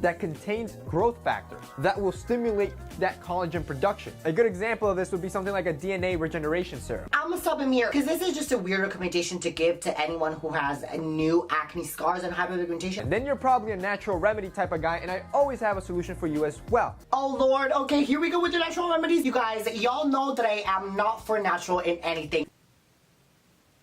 that contains growth factors that will stimulate that collagen production. A good example of this would be something like a DNA regeneration serum. I'm gonna stop him here because this is just a weird recommendation to give to anyone who has new acne scars and hyperpigmentation. And then you're probably a natural remedy type of guy, and I always have a solution for you as well. Oh Lord, okay, here we go with the natural remedies. You guys, y'all know that I am not for natural in anything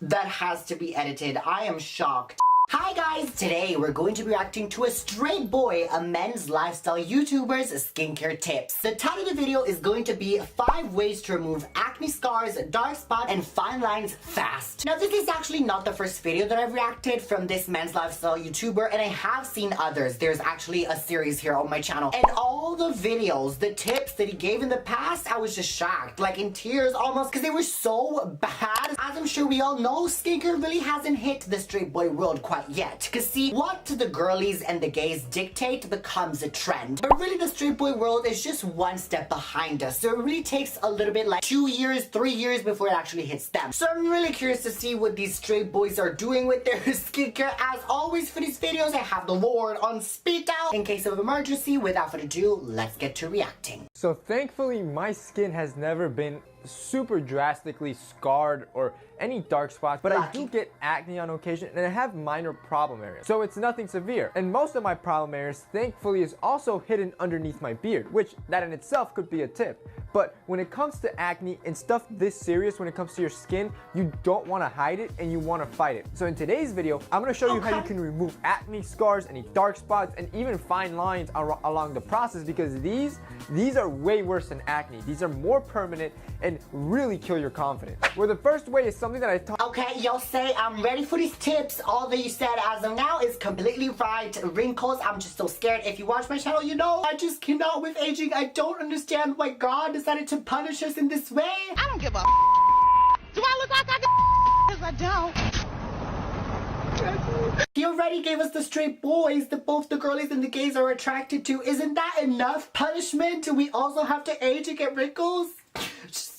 that has to be edited. I am shocked. Hi guys, today we're going to be reacting to a straight boy, a men's lifestyle YouTuber's skincare tips. The title of the video is going to be 5 ways to remove acne scars, dark spots, and fine lines fast. Now this is actually not the first video that I've reacted from this men's lifestyle YouTuber, and I have seen others. There's actually a series here on my channel. And all the videos, the tips that he gave in the past, I was just shocked, like in tears almost, because they were so bad. As I'm sure we all know, skincare really hasn't hit the straight boy world quite yet. Cause see, what the girlies and the gays dictate becomes a trend. But really the straight boy world is just one step behind us. So it really takes a little bit like 2 years, 3 years before it actually hits them. So I'm really curious to see what these straight boys are doing with their skincare. As always for these videos, I have the Lord on speed dial in case of emergency. Without further ado, let's get to reacting. So thankfully, my skin has never been super drastically scarred or any dark spots, but I do get acne on occasion and I have minor problem areas. So it's nothing severe. And most of my problem areas, thankfully, is also hidden underneath my beard, which that in itself could be a tip. But when it comes to acne and stuff this serious, when it comes to your skin, you don't want to hide it and you want to fight it. So in today's video, I'm going to show you how you can remove acne scars, any dark spots, and even fine lines along the process, because these are way worse than acne. These are more permanent and really kill your confidence. Where the first way is something that I taught. Okay, y'all say I'm ready for these tips. All that you said as of now is completely right. Wrinkles, I'm just so scared. If you watch my channel, you know I just cannot with aging. I don't understand why God decided to punish us in this way. I don't give a do I look like I can? Because I don't. He already gave us the straight boys that both the girlies and the gays are attracted to. Isn't that enough punishment? Do we also have to age and get wrinkles?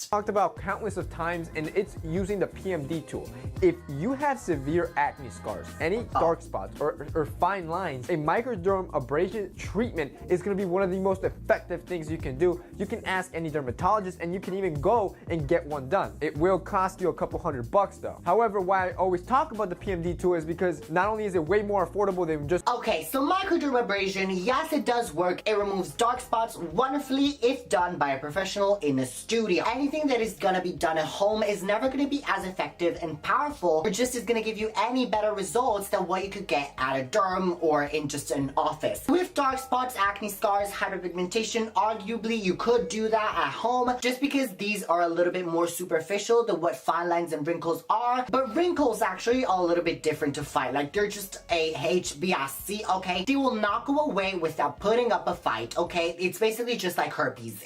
Talked about countless of times, and it's using the PMD tool. If you have severe acne scars, any dark spots or fine lines, a microderm abrasion treatment is going to be one of the most effective things you can do. You can ask any dermatologist and you can even go and get one done. It will cost you a couple $100 though. However, why I always talk about the PMD tool is because not only is it way more affordable than just... Okay, so microdermabrasion, yes, it does work. It removes dark spots wonderfully if done by a professional in a studio. Anything that is gonna be done at home is never gonna be as effective and powerful, or just is gonna give you any better results than what you could get at a derm or in just an office. With dark spots, acne scars, hyperpigmentation, arguably you could do that at home just because these are a little bit more superficial than what fine lines and wrinkles are. But wrinkles actually are a little bit different to fight. Like they're just a HBIC, okay? They will not go away without putting up a fight, okay? It's basically just like herpes.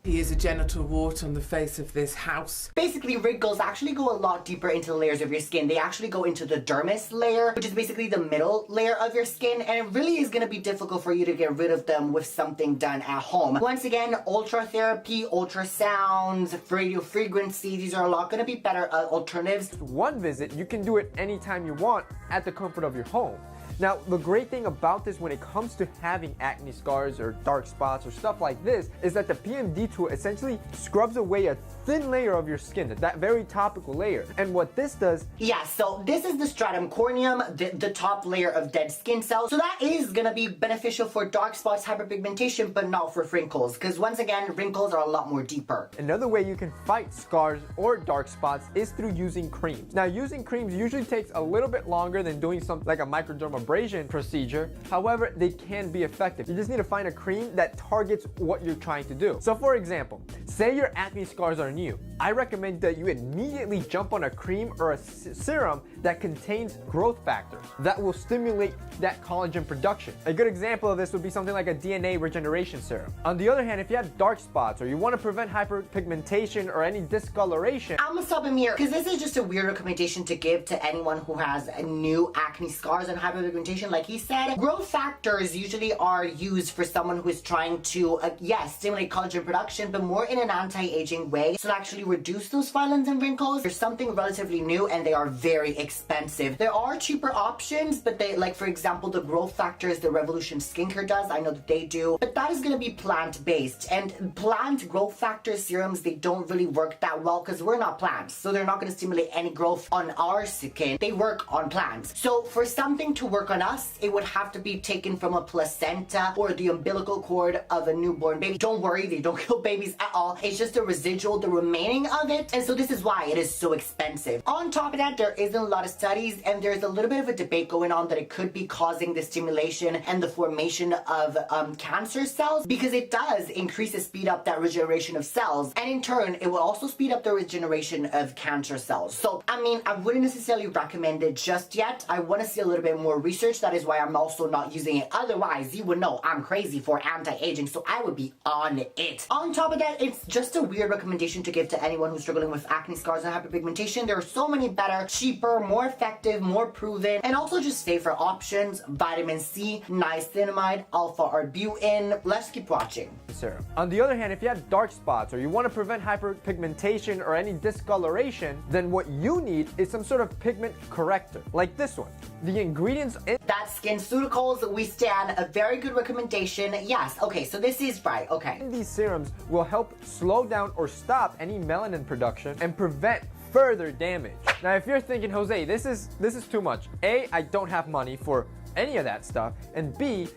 He is a genital wart on the face of this house. Basically, wrinkles actually go a lot deeper into the layers of your skin. They actually go into the dermis layer, which is basically the middle layer of your skin, and it really is going to be difficult for you to get rid of them with something done at home. Once again, ultratherapy, ultrasounds, radio frequency, these are a lot going to be better alternatives. One visit, you can do it anytime you want at the comfort of your home. Now, the great thing about this when it comes to having acne scars or dark spots or stuff like this is that the PMD tool essentially scrubs away a thin layer of your skin, that very topical layer. And what this does... Yeah, so this is the stratum corneum, the top layer of dead skin cells. So that is gonna be beneficial for dark spots, hyperpigmentation, but not for wrinkles. Because once again, wrinkles are a lot more deeper. Another way you can fight scars or dark spots is through using creams. Now, using creams usually takes a little bit longer than doing something like a microdermabrasion procedure. However, they can be effective. You just need to find a cream that targets what you're trying to do. So for example, say your acne scars are new. I recommend that you immediately jump on a cream or a serum that contains growth factors that will stimulate that collagen production. A good example of this would be something like a DNA regeneration serum. On the other hand, if you have dark spots or you want to prevent hyperpigmentation or any discoloration... I'm gonna stop him here because this is just a weird recommendation to give to anyone who has new acne scars and hyperpigmentation. hyperpigmentation, like he said. Growth factors usually are used for someone who is trying to, yes, stimulate collagen production, but more in an anti-aging way. So to actually reduce those fine lines and wrinkles, there's something relatively new and they are very expensive. There are cheaper options, but they, like for example, the growth factors, the Revolution Skincare does, I know that they do, but that is going to be plant-based. And plant growth factor serums, they don't really work that well because we're not plants. So they're not going to stimulate any growth on our skin. They work on plants. So for something to work on us, it would have to be taken from a placenta or the umbilical cord of a newborn baby. Don't worry, they don't kill babies at all. It's just the residual, the remaining of it. And so this is why it is so expensive. On top of that, there isn't a lot of studies and there's a little bit of a debate going on that it could be causing the stimulation and the formation of cancer cells, because it does increase and speed up that regeneration of cells, and in turn it will also speed up the regeneration of cancer cells. So I mean, I wouldn't necessarily recommend it just yet. I want to see a little bit more research. That is why I'm also not using it. Otherwise you would know I'm crazy for anti-aging, so I would be on it. On top of that, it's just a weird recommendation to give to anyone who's struggling with acne, scars, and hyperpigmentation. There are so many better, cheaper, more effective, more proven, and also just safer options. Vitamin C, niacinamide, alpha-arbutin. Let's keep watching. Serum. On the other hand, if you have dark spots or you want to prevent hyperpigmentation or any discoloration, then what you need is some sort of pigment corrector, like this one. The ingredients in that SkinCeuticals, we stand a very good recommendation. Yes, okay, so this is right, okay. these serums will help slow down or stop any melanin production and prevent further damage. Now, if you're thinking, Jose, this is too much. A, I don't have money for any of that stuff, and B,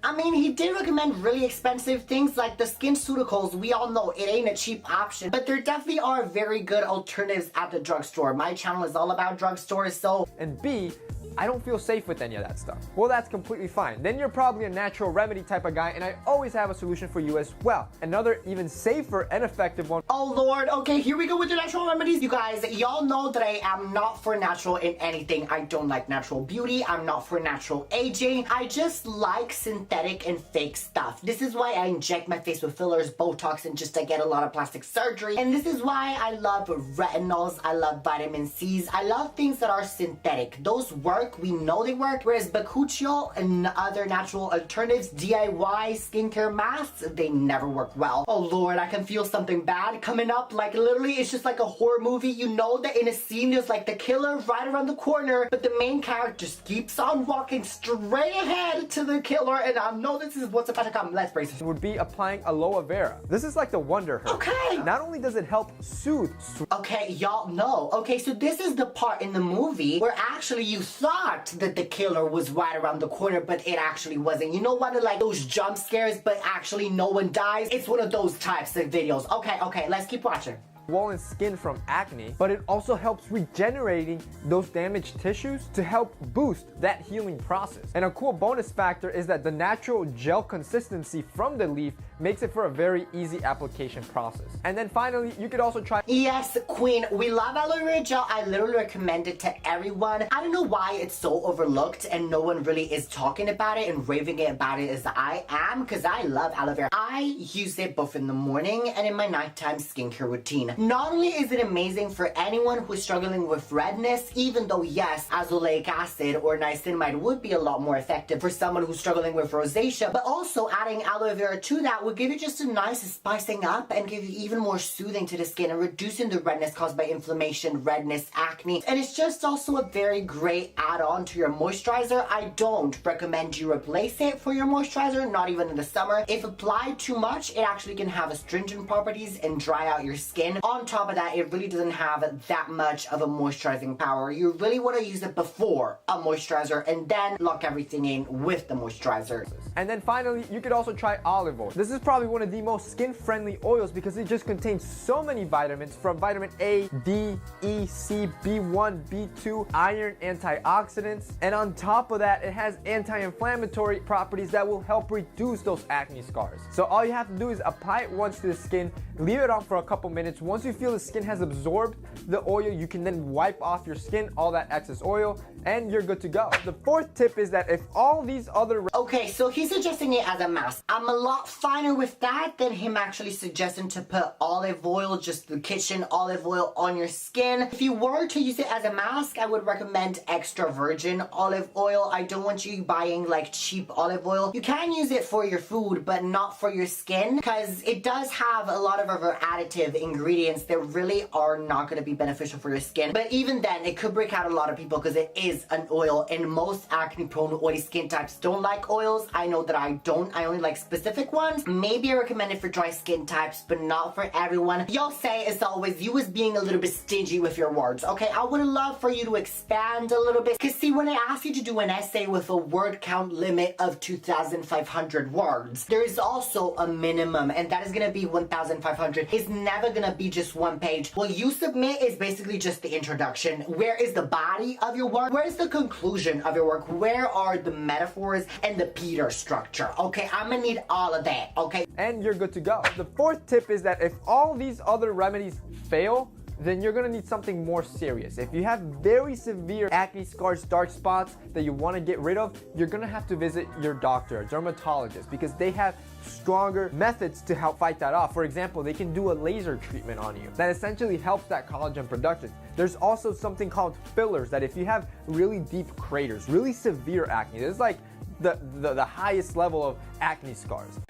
I mean, he did recommend really expensive things like the SkinCeuticals. We all know it ain't a cheap option, but there definitely are very good alternatives at the drugstore. My channel is all about drugstores, so... And B, I don't feel safe with any of that stuff. Well, that's completely fine. Then you're probably a natural remedy type of guy, and I always have a solution for you as well. Another even safer and effective one. Oh Lord, okay, here we go with the natural remedies. You guys, y'all know that I am not for natural in anything. I don't like natural beauty. I'm not for natural aging. I just like synthetic and fake stuff. This is why I inject my face with fillers, Botox, and just I get a lot of plastic surgery. And this is why I love retinols. I love vitamin C's. I love things that are synthetic. Those work. We know they work. Whereas bakuchiol and other natural alternatives, DIY skincare masks, they never work well. Oh Lord, I can feel something bad coming up. Like literally, it's just like a horror movie. You know that in a scene there's like the killer right around the corner, but the main character just keeps on walking straight ahead to the killer, and I know this is what's about to come. Let's brace it. Would be applying aloe vera. This is like the Wonder Herb. Okay. Not only does it help soothe. Okay, y'all know. Okay, so this is the part in the movie where actually you thought that the killer was right around the corner, but it actually wasn't. You know, one of like those jump scares, but actually no one dies? It's one of those types of videos. Okay, let's keep watching. Swollen skin from acne, but it also helps regenerating those damaged tissues to help boost that healing process. And a cool bonus factor is that the natural gel consistency from the leaf makes it for a very easy application process. And then finally, you could also try... Yes, queen, we love aloe vera gel. I literally recommend it to everyone. I don't know why it's so overlooked and no one really is talking about it and raving it about it as I am, because I love aloe vera. I use it both in the morning and in my nighttime skincare routine. Not only is it amazing for anyone who is struggling with redness, even though yes, azelaic acid or niacinamide would be a lot more effective for someone who's struggling with rosacea, but also adding aloe vera to that would give you just a nice spicing up and give you even more soothing to the skin and reducing the redness caused by inflammation, redness, acne. And it's just also a very great add-on to your moisturizer. I don't recommend you replace it for your moisturizer, not even in the summer. If applied too much, it actually can have astringent properties and dry out your skin. On top of that, it really doesn't have that much of a moisturizing power. You really want to use it before a moisturizer and then lock everything in with the moisturizer. And then finally, you could also try olive oil. This is probably one of the most skin-friendly oils because it just contains so many vitamins, from vitamin A, D, E, C, B1, B2, iron, antioxidants, and on top of that, it has anti-inflammatory properties that will help reduce those acne scars. So all you have to do is apply it once to the skin, leave it on for a couple minutes. once you feel the skin has absorbed the oil, you can then wipe off your skin, all that excess oil, and you're good to go. The fourth tip is that if all these other... Okay, so he's suggesting it as a mask. I'm a lot finer with that than him actually suggesting to put olive oil, just the kitchen olive oil on your skin. If you were to use it as a mask, I would recommend extra virgin olive oil. I don't want you buying like cheap olive oil. You can use it for your food, but not for your skin, because it does have a lot of other additive ingredients that really are not going to be beneficial for your skin. But even then, it could break out a lot of people because it is an oil, and most acne prone oily skin types don't like oils. I know that I don't. I only like specific ones. Maybe I recommend it for dry skin types, but not for everyone. Y'all say, as always, you was being a little bit stingy with your words. Okay, I would love for you to expand a little bit, because see, when I asked you to do an essay with a word count limit of 2,500 words, there is also a minimum, and that is going to be 1,500. It's never going to be just one page. What you submit is basically just the introduction. Where is the body of your work? Where is the conclusion of your work? Where are the metaphors and the Peter structure? Okay, I'm gonna need all of that, okay? And you're good to go. The fourth tip is that if all these other remedies fail, then you're gonna need something more serious. If you have very severe acne scars, dark spots that you wanna get rid of, you're gonna have to visit your doctor, a dermatologist, because they have stronger methods to help fight that off. For example, they can do a laser treatment on you that essentially helps that collagen production. There's also something called fillers that if you have really deep craters, really severe acne, this is like the highest level of acne scars.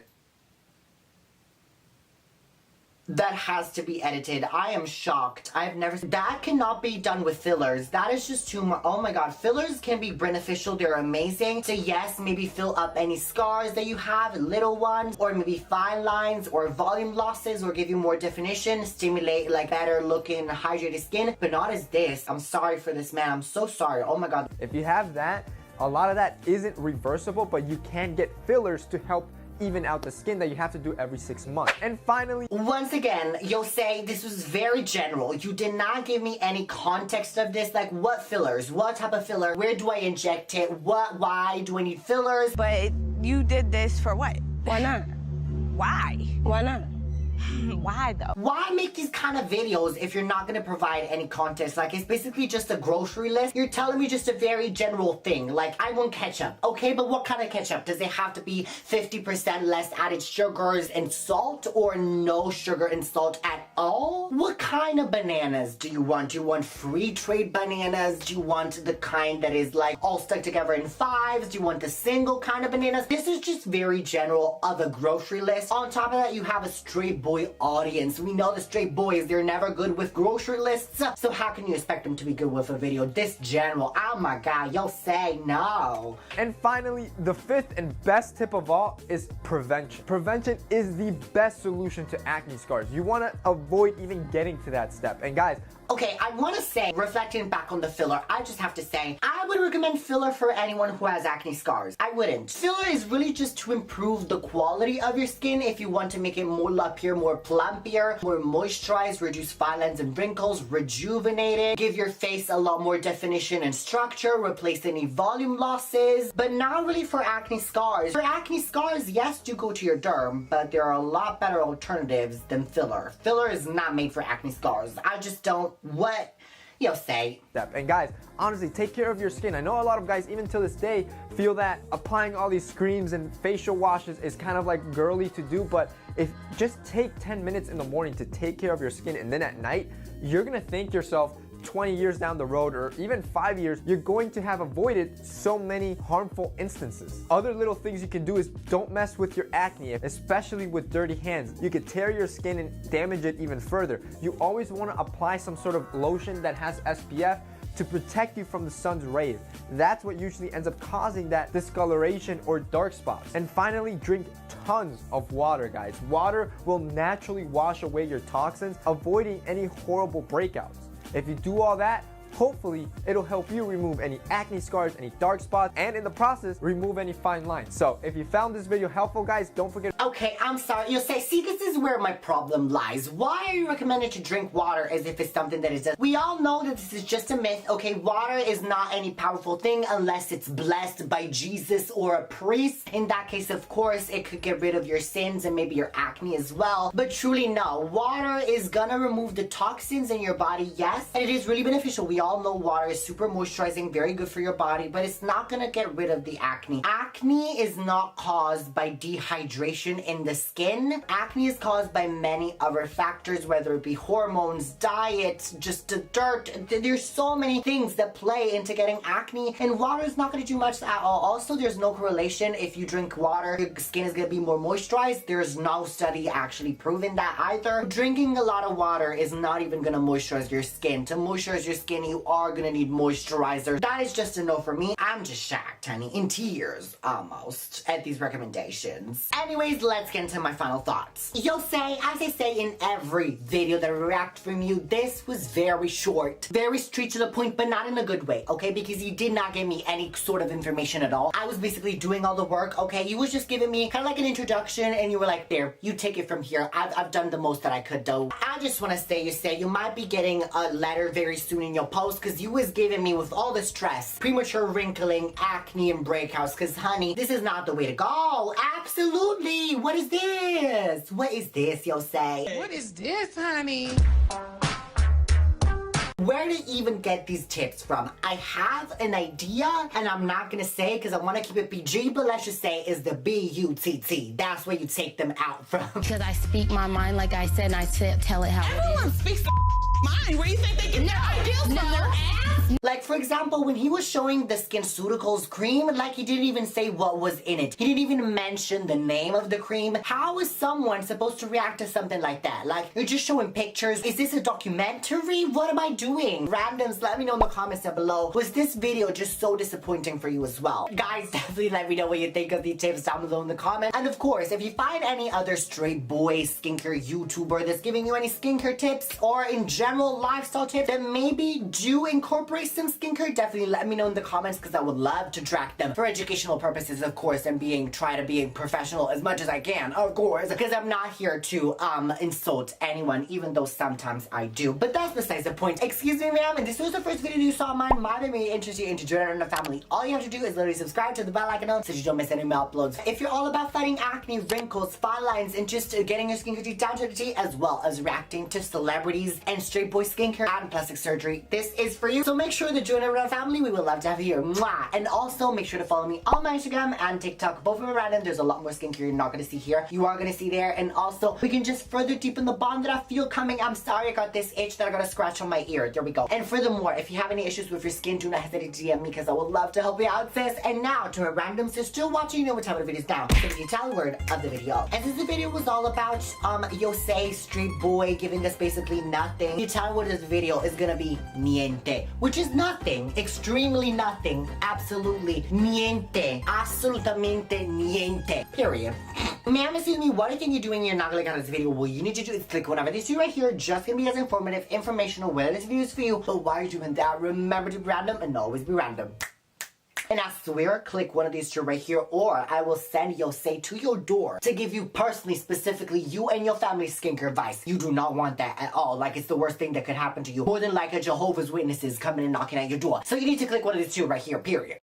That has to be edited. I am shocked. I've never... That cannot be done with fillers. That is just too much. Oh my god. Fillers can be beneficial. They're amazing. So yes, maybe fill up any scars that you have, little ones, or maybe fine lines, or volume losses, or give you more definition, stimulate like better looking, hydrated skin, but not as this. I'm sorry for this, man. I'm so sorry. Oh my god. If you have that, a lot of that isn't reversible, but you can get fillers to help even out the skin that you have to do every 6 months. And finally, once again, you'll say this was very general. You did not give me any context of this, like what fillers, what type of filler, where do I inject it, why do I need fillers? But you did this for what? Why not? Why? Why not? Why though? Why make these kind of videos if you're not gonna provide any context? Like, it's basically just a grocery list. You're telling me just a very general thing. Like, I want ketchup. Okay, but what kind of ketchup? Does it have to be 50% less added sugars and salt, or no sugar and salt at all? What kind of bananas do you want? Do you want free trade bananas? Do you want the kind that is like all stuck together in fives? Do you want the single kind of bananas? This is just very general of a grocery list. On top of that, you have a straight boy audience. We know the straight boys, they're never good with grocery lists, so how can you expect them to be good with a video this general? Oh my god, you'll say no. And finally, the fifth and best tip of all is prevention. Prevention is the best solution to acne scars. You want to avoid even getting to that step. And guys, okay, I want to say, reflecting back on the filler, I just have to say, I would recommend filler for anyone who has acne scars. I wouldn't. Filler is really just to improve the quality of your skin if you want to make it more lumpier, more plumpier, more moisturized, reduce fine lines and wrinkles, rejuvenate it, give your face a lot more definition and structure, replace any volume losses, but not really for acne scars. For acne scars, yes, do go to your derm, but there are a lot better alternatives than filler. Filler is not made for acne scars. I just don't... What? You'll say. And guys, honestly, take care of your skin. I know a lot of guys, even till this day, feel that applying all these creams and facial washes is kind of like girly to do, but if just take 10 minutes in the morning to take care of your skin, and then at night, you're gonna thank yourself 20 years down the road, or even 5 years, you're going to have avoided so many harmful instances. Other little things you can do is don't mess with your acne, especially with dirty hands. You could tear your skin and damage it even further. You always want to apply some sort of lotion that has SPF to protect you from the sun's rays. That's what usually ends up causing that discoloration or dark spots. And finally, drink tons of water, guys. Water will naturally wash away your toxins, avoiding any horrible breakouts. If you do all that, hopefully it'll help you remove any acne scars, any dark spots, and in the process, remove any fine lines. So if you found this video helpful, guys, don't forget. Okay, I'm sorry. You'll say, see, this is where my problem lies. Why are you recommended to drink water as if it's something that is just... We all know that this is just a myth, okay? Water is not any powerful thing unless it's blessed by Jesus or a priest. In that case, of course, it could get rid of your sins and maybe your acne as well. But truly, no. Water is gonna remove the toxins in your body, yes. And it is really beneficial. We all know water is super moisturizing, very good for your body, but it's not gonna get rid of the acne. Acne is not caused by dehydration in the skin. Acne is caused by many other factors, whether it be hormones, diet, just the dirt. There's so many things that play into getting acne, and water is not going to do much at all. Also, there's no correlation. If you drink water, your skin is going to be more moisturized. There's no study actually proving that either. Drinking a lot of water is not even going to moisturize your skin. To moisturize your skin, you are going to need moisturizer. That is just a no for me. I'm just shocked, honey, in tears almost at these recommendations. Anyways, let's get into my final thoughts. You'll say, as I say in every video that I react from you, this was very short, very straight to the point, but not in a good way, okay? Because you did not give me any sort of information at all. I was basically doing all the work, okay? You was just giving me kind of like an introduction, and you were like, there, you take it from here. I've done the most that I could do. I just want to say, you might be getting a letter very soon in your post, because you was giving me with all the stress, premature wrinkling, acne, and breakouts, because honey, this is not the way to go. Absolutely. What is this? What is this, you'll say? What is this, honey? Where to even get these tips from? I have an idea, and I'm not gonna say because I want to keep it PG, but let's just say is the BUTT. That's where you take them out from. Because I speak my mind, like I said, and I tell it how it is. Everyone speaks their mind. Where you think they get their ideas from? Their ass? Like, for example, when he was showing the SkinCeuticals cream, like, he didn't even say what was in it. He didn't even mention the name of the cream. How is someone supposed to react to something like that? Like, you're just showing pictures. Is this a documentary? What am I doing? Randoms, let me know in the comments down below. Was this video just so disappointing for you as well? Guys, definitely let me know what you think of these tips down below in the comments. And of course, if you find any other straight boy skincare YouTuber that's giving you any skincare tips or in general lifestyle tips that maybe do incorporate some skincare, definitely let me know in the comments because I would love to track them for educational purposes, of course, and try to be professional as much as I can, of course, because I'm not here to insult anyone, even though sometimes I do. But that's besides the point. Excuse me, ma'am, and this was the first video you saw of mine. Might have made it interesting into joining the family. All you have to do is literally subscribe to the bell icon so you don't miss any more uploads. If you're all about fighting acne, wrinkles, fine lines, and just getting your skincare routine down to the T, as well as reacting to celebrities and straight boy skincare and plastic surgery, this is for you. So make sure to join our family. We would love to have you here. Mwah! And also make sure to follow me on my Instagram and TikTok. Both of them are random. There's a lot more skincare you're not going to see here. You are going to see there. And also, we can just further deepen the bond that I feel coming. I'm sorry I got this itch that I got a scratch on my ear. There we go. And furthermore, if you have any issues with your skin, do not hesitate to DM me because I would love to help you out, sis. And now, to a random sis still watching, you know what time of the video is now. So the Italian word of the video. And since the video was all about, Yosei, street boy, giving us basically nothing, the Italian word of the video is gonna be niente, which is nothing, extremely nothing, absolutely niente, assolutamente niente, period. Ma'am, excuse me, what do you think you're doing? You're not gonna click on this video. What you need to do is click one of these two right here, just gonna be as informative, informational, whether this video is for you, but while you're doing that, remember to be random and always be random. And I swear, click one of these two right here, or I will send Yosei to your door to give you personally, specifically, you and your family's skincare advice. You do not want that at all. Like, it's the worst thing that could happen to you. More than like a Jehovah's Witnesses coming and knocking at your door. So you need to click one of these two right here, period.